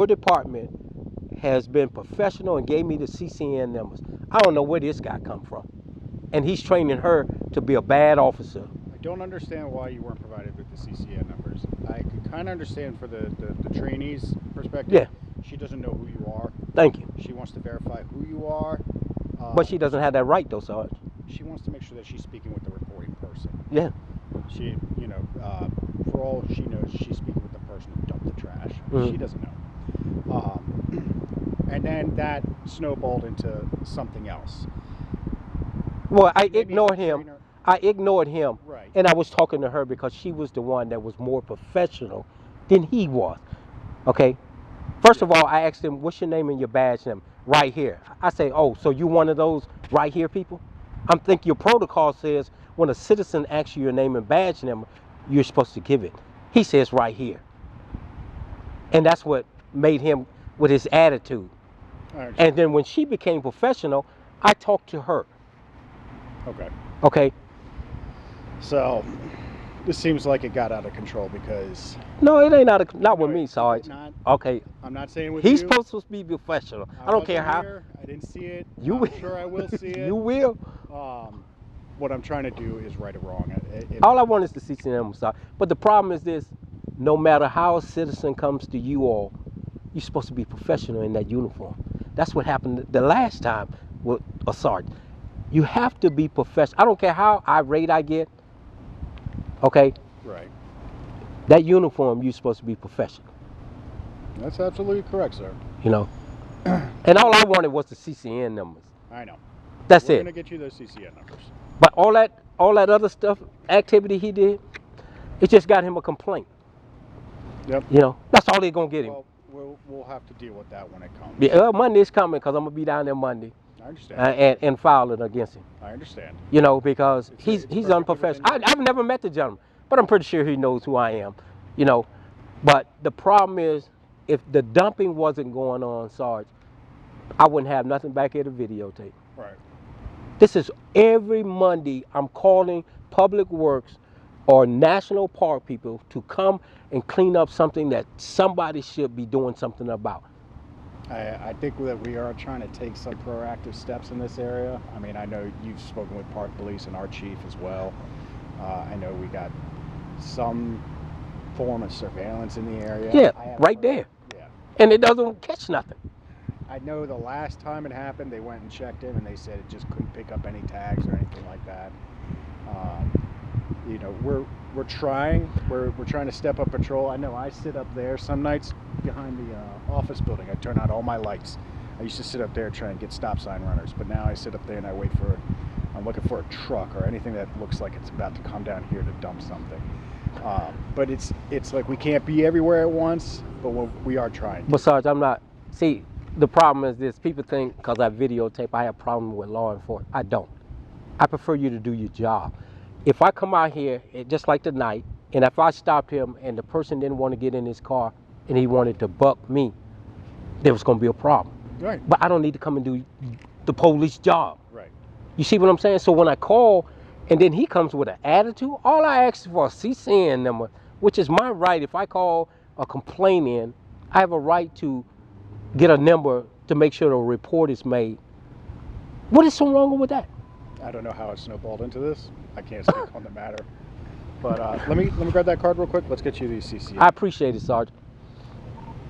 Your department has been professional and gave me the CCN numbers. I don't know where this guy come from. And he's training her to be a bad officer. I don't understand why you weren't provided with the CCN numbers. I can kind of understand for the trainees' perspective. Yeah. She doesn't know who you are. Thank you. She wants to verify who you are. But she doesn't have that right, though, Sarge. She wants to make sure that she's speaking with the reporting person. Yeah. She, for all she knows, she's speaking with the person who dumped the trash. Mhm. She doesn't know. And then that snowballed into something else. Well, I Maybe ignored the him. trainer- I ignored him. Right. And I was talking to her because she was the one that was more professional than he was. Okay? First of all, I asked him, what's your name and your badge number? Right here. I say, oh, so you one of those right here people? I'm thinking your protocol says when a citizen asks you your name and badge number, you're supposed to give it. He says right here. And that's what made him with his attitude. And then when she became professional, I talked to her. Okay. Okay? So this seems like it got out of control because No, it ain't not with me, Sarge. Not, Okay. I'm not saying with He's you. supposed to be professional. I don't care how. Here. I didn't see it. You I'm will. sure I will see it. You will. What I'm trying to do is right or wrong. All I want is to see CCN, Sarge. But the problem is this: no matter how a citizen comes to you all, you're supposed to be professional in that uniform. That's what happened the last time with a sergeant. You have to be professional. I don't care how irate I get. Okay. Right. That uniform, you're supposed to be professional. That's absolutely correct, sir. You know. And all I wanted was the CCN numbers. I know. That's We're it. gonna get you those CCN numbers. But all that other stuff, activity he did, it just got him a complaint. Yep. You know, that's all they're gonna get him. Well, we'll have to deal with that when it comes. Yeah, Monday's coming because I'm gonna be down there Monday. I understand. And file it against him. I understand. You know, because It's he's unprofessional. I've never met the gentleman, but I'm pretty sure he knows who I am. You know, but the problem is, if the dumping wasn't going on, Sarge, I wouldn't have nothing back here to videotape. Right. This is every Monday I'm calling Public Works or National Park people to come and clean up something that somebody should be doing something about. I think that we are trying to take some proactive steps in this area. I mean, I know you've spoken with Park Police and our chief as well. I know we got some form of surveillance in the area. Yeah, right there. Yeah. And it doesn't catch nothing. I know the last time it happened, they went and checked it, and they said it just couldn't pick up any tags or anything like that. You know, we're trying. We're trying to step up patrol. I know I sit up there some nights behind the office building. I turn out all my lights. I used to sit up there trying to get stop sign runners, but now I sit up there and I wait for. I'm looking for a truck or anything that looks like it's about to come down here to dump something. But it's like we can't be everywhere at once, but we are trying. But Sarge, I'm not. See, the problem is this: people think because I videotape, I have a problem with law enforcement. I don't. I prefer you to do your job. If I come out here, just like tonight, and if I stopped him and the person didn't want to get in his car and he wanted to buck me, there was going to be a problem. Right. But I don't need to come and do the police job. Right. You see what I'm saying? So when I call and then he comes with an attitude, all I ask for a CCN number, which is my right. If I call a complaint in, I have a right to get a number to make sure a report is made. What is so wrong with that? I don't know how it snowballed into this. I can't speak on the matter. But let me grab that card real quick. Let's get you these CCN. I appreciate it, Sergeant.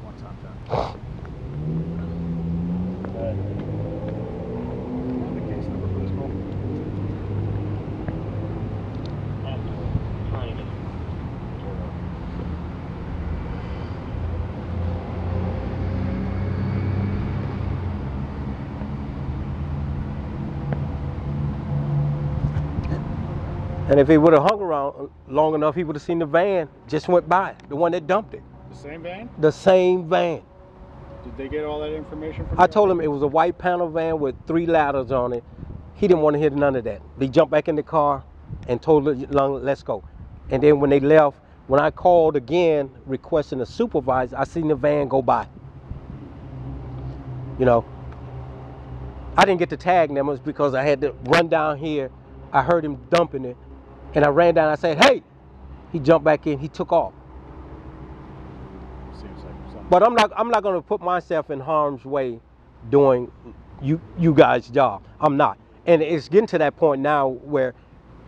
One time done. The case number for this call. And if he would have hung around long enough, he would have seen the van just went by, the one that dumped it. The same van? The same van. Did they get all that information from you? I told him it was a white panel van with 3 ladders on it. He didn't want to hear none of that. They jumped back in the car and told the young, let's go. And then when they left, when I called again requesting a supervisor, I seen the van go by. You know, I didn't get the tag numbers because I had to run down here. I heard him dumping it. And I ran down, I said, hey! He jumped back in, he took off. Seems like something But I'm not going to put myself in harm's way doing you guys' job. I'm not. And it's getting to that point now where,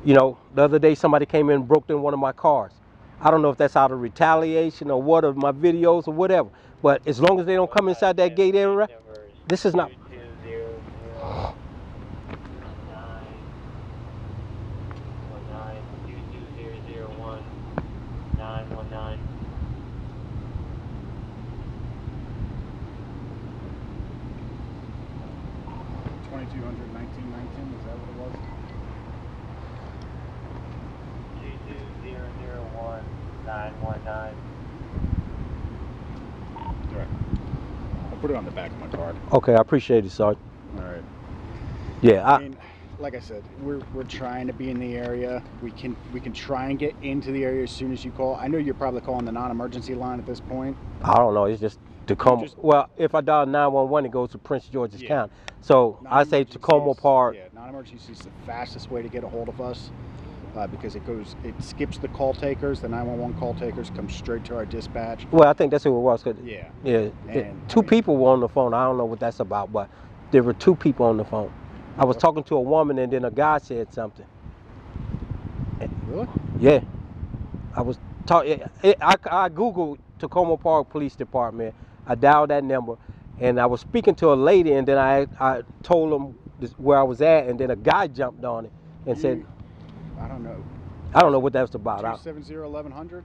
you know, the other day somebody came in and broke in one of my cars. I don't know if that's out of retaliation or what, of my videos or whatever. But as long as they don't come inside that gate area, this is not. 2200 1919, is that what it was? 22001-919. Right. I'll put it on the back of my card. Okay, I appreciate it, Sergeant. All right. Yeah, I mean, like I said, we're trying to be in the area. We can try and get into the area as soon as you call. I know you're probably calling the non-emergency line at this point. I don't know. It's just Tacoma. Well, if I dial 911, it goes to Prince George's County. So I say Takoma Park. Yeah, non-emergency is the fastest way to get a hold of us because it skips the call takers. The 911 call takers come straight to our dispatch. Well, I think that's who it was. Yeah. Yeah. And, two people were on the phone. I don't know what that's about, but there were two people on the phone. I was talking to a woman, and then a guy said something. Really? Yeah. I was talking. I Googled Takoma Park Police Department. I dialed that number, and I was speaking to a lady, and then I told them where I was at, and then a guy jumped on it and said, I don't know. I don't know what that was about. 270-1100?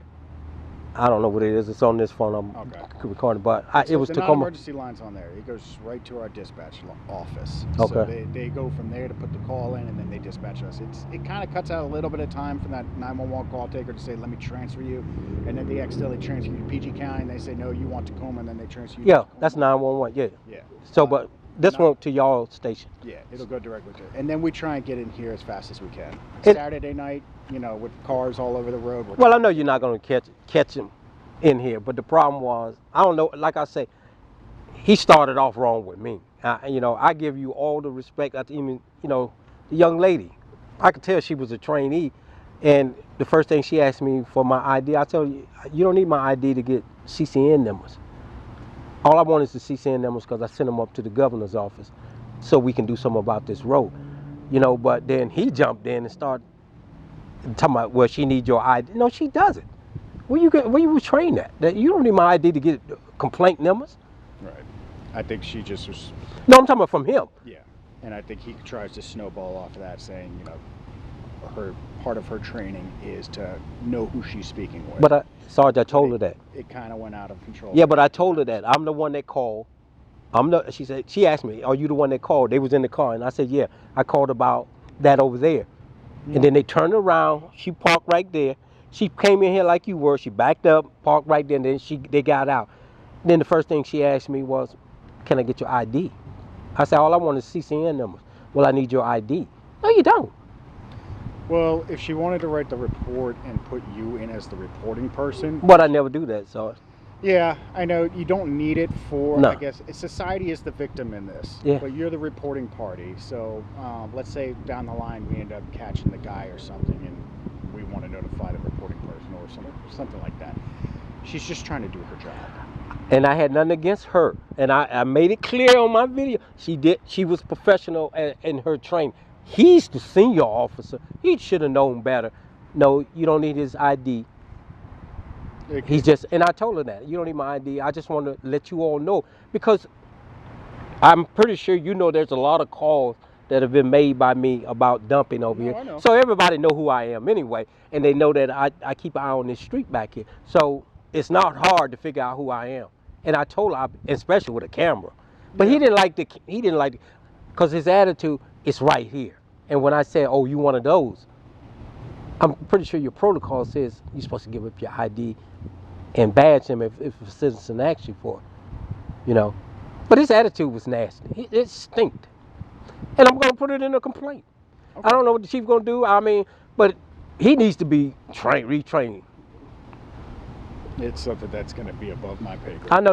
I don't know what it is. It's on this phone. I'm recording, but it was the Takoma. Non-emergency line's on there. It goes right to our dispatch office. Okay. So they go from there to put the call in, and then they dispatch us. It kind of cuts out a little bit of time from that 911 call taker to say, let me transfer you, and then they accidentally transfer you to PG County, and they say, no, you want Tacoma, and then they transfer you to Tacoma. That's 911. Yeah. Yeah. So, but this went to y'all station. Yeah, it'll go directly to it. And then we try and get in here as fast as we can. Saturday night, you know, with cars all over the road. Well, I know you're not going to catch him in here, but the problem was, I don't know, like I say, he started off wrong with me. You know, I give you all the respect. Even, you know, the young lady, I could tell she was a trainee, and the first thing she asked me for my ID, I told you, you don't need my ID to get CCN numbers. All I want is the CCN numbers because I sent them up to the governor's office so we can do something about this road. You know, but then he jumped in and started talking about, well, she needs your ID. No, she doesn't. Where you were trained at? That you don't need my ID to get complaint numbers. Right. I think she just was. No, I'm talking about from him. Yeah, and I think he tries to snowball off of that, saying, you know, part of her training is to know who she's speaking with. But Sarge, I told her that. It kind of went out of control. Yeah, but I told her that I'm the one that called. She asked me, are you the one that called? They was in the car, and I said, yeah, I called about that over there. Yeah. And then they turned around. She parked right there. She came in here like you were. She backed up, parked right there, and then they got out. And then the first thing she asked me was, can I get your ID? I said, all I want is CCN numbers. Well, I need your ID. No, you don't. Well, if she wanted to write the report and put you in as the reporting person. But I never do that, so. Yeah, I know you don't need it for, no. I guess, society is the victim in this. Yeah. But you're the reporting party. So let's say down the line we end up catching the guy or something and we want to notify the reporting person or something like that. She's just trying to do her job. And I had nothing against her. And I made it clear on my video. She was professional in her training. He's the senior officer. He should have known better. No, you don't need his ID. He's just, and I told her that. You don't need my ID. I just want to let you all know. Because I'm pretty sure you know there's a lot of calls that have been made by me about dumping over here. I know. So everybody know who I am anyway. And they know that I keep an eye on this street back here. So it's not hard to figure out who I am. And I told her, especially with a camera. But yeah. He didn't like because his attitude is right here. And when I said, oh, you one of those, I'm pretty sure your protocol says you're supposed to give up your ID and badge him if a citizen asks you for it, you know. But his attitude was nasty. It stinked. And I'm going to put it in a complaint. Okay. I don't know what the chief's going to do. I mean, but he needs to be retrained. It's something that's going to be above my pay grade. I know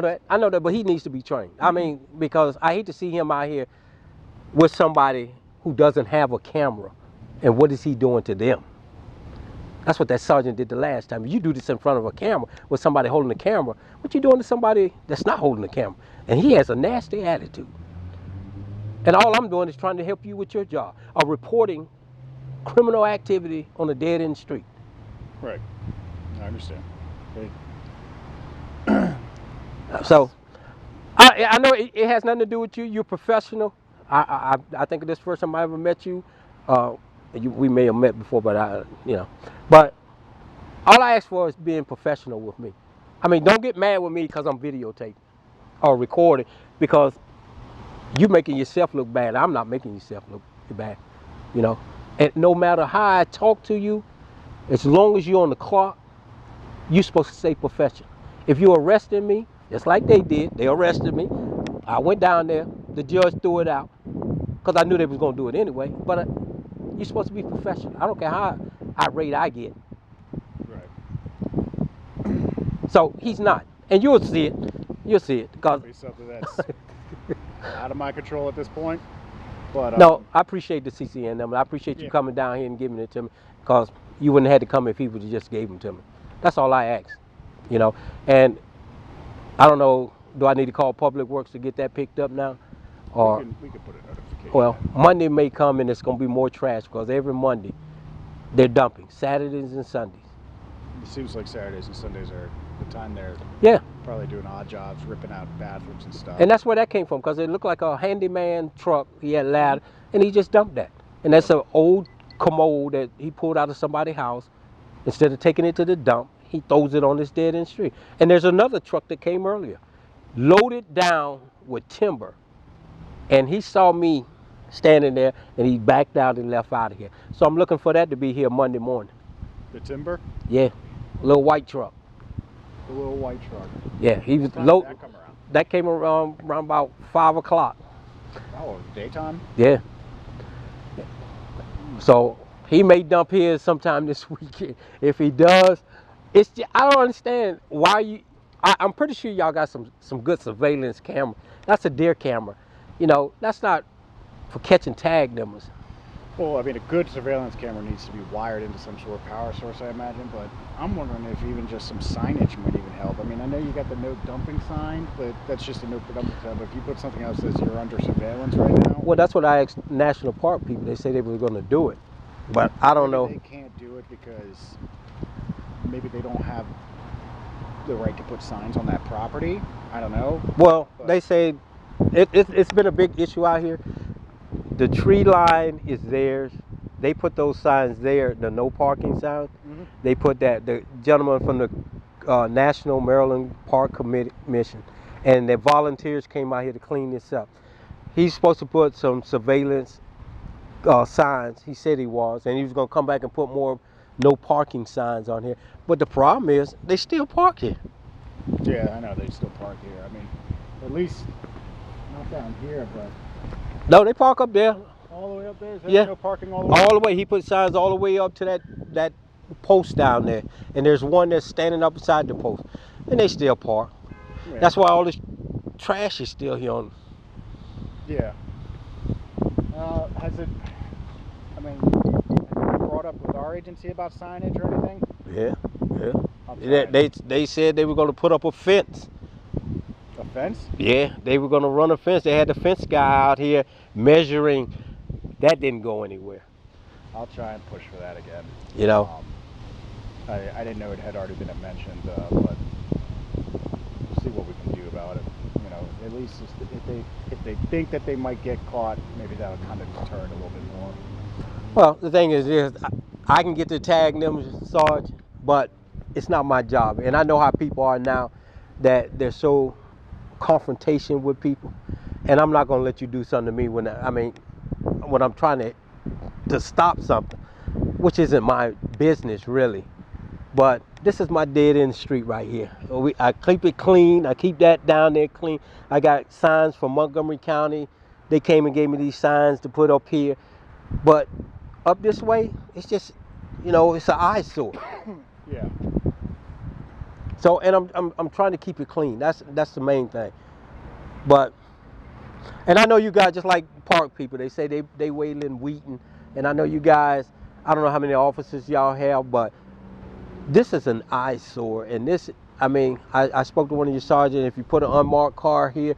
that, but he needs to be trained. I mean, because I hate to see him out here with somebody who doesn't have a camera. And what is he doing to them? That's what that sergeant did the last time. You do this in front of a camera with somebody holding the camera. What you doing to somebody that's not holding the camera? And he has a nasty attitude. And all I'm doing is trying to help you with your job of reporting criminal activity on a dead-end street. Right. I understand. So I know it has nothing to do with you. You're a professional. I think this first time I ever met you. We may have met before, but But all I ask for is being professional with me. I mean, don't get mad with me because I'm videotaping or recording, because you making yourself look bad. I'm not making yourself look bad, you know. And no matter how I talk to you, as long as you're on the clock, you're supposed to stay professional. If you're arresting me, just like they did, they arrested me. I went down there. The judge threw it out because I knew they was gonna do it anyway. But you're supposed to be professional. I don't care how irate I get. Right. So he's not, and you'll see it. You'll see it because Be something that's out of my control at this point. But no, I appreciate the CCN number. I appreciate you Yeah. coming down here and giving it to me, because you wouldn't have had to come if he would have just gave them to me. That's all I ask, you know. And I don't know, do I need to call Public Works to get that picked up now? Or we can put a notification. well, Monday may come and it's going to be more trash, because every Monday they're dumping, Saturdays and Sundays. It seems like Saturdays and Sundays are the time they're Yeah, probably doing odd jobs, ripping out bathrooms and stuff. and that's where that came from, because it looked like a handyman truck. He had ladder, and he just dumped that. And that's an old commode that he pulled out of somebody's house. Instead of taking it to the dump, he throws it on this dead-end street. And there's another truck that came earlier, loaded down with timber. And he saw me standing there, and he backed out and left out of here. So I'm looking for that to be here Monday morning. The timber, Yeah, little white truck. the little white truck. Yeah, he was What time did low. that come around? That came around about 5 o'clock. Oh, daytime. Yeah. So he may dump his sometime this weekend. If he does, it's just, I don't understand why you. I'm pretty sure y'all got some good surveillance camera. That's a deer camera. You know, that's not for catching tag numbers. Well, I mean, a good surveillance camera needs to be wired into some sort of power source, I imagine. But I'm wondering if even just some signage might even help. I mean, I know you got the no dumping sign, but that's just a no dumping sign. But if you put something else that says you're under surveillance right now, Well, that's what I asked National Park people. They say they were going to do it, but I don't know. They can't do it because maybe they don't have the right to put signs on that property. I don't know. Well, But- they say it's been a big issue out here. The tree line is theirs. They put those signs there, the no parking signs. Mhm. They put that. The gentleman from the National Maryland Park Commission, and the volunteers came out here to clean this up. He's supposed to put some surveillance signs. He said he was, and he was going to come back and put more no parking signs on here. But the problem is, they still park here. Yeah, I know they still park here. I mean, at least not down here, but No, they park up there. all the way up there. Is there Yeah. no parking all the way? All the way. He put signs all the way up to that post down there. And there's one that's standing up beside the post. And they still park. Yeah. That's why all this trash is still here on. Yeah. Has it? I mean, have you brought up with our agency about signage or anything? Yeah, yeah. I'm They said they were going to put up a fence. A fence? Yeah, they were going to run a fence. They had the fence guy out here measuring. That didn't go anywhere. I'll try and push for that again. You know. I didn't know it had already been mentioned, but we'll see what we can do about it. You know, at least if they think that they might get caught, maybe that'll kind of deter it a little bit more. Well, the thing is this: I can get the tag numbers, Sarge, but it's not my job. And I know how people are now, that they're so confrontation with people, and I'm not going to let you do something to me when I'm trying to stop something, which isn't my business really. But this is my dead end street right here. I keep it clean. I keep that down there clean. I got signs from Montgomery County. They came and gave me these signs to put up here. But up this way, it's just, it's an eyesore. Yeah. So, and I'm trying to keep it clean. That's the main thing. But, and I know you guys just like park people. They say they wait in Wheaton, and I know you guys. I don't know how many officers y'all have, but This is an eyesore, and this, I mean, I spoke to one of your sergeants. If you put an unmarked car here,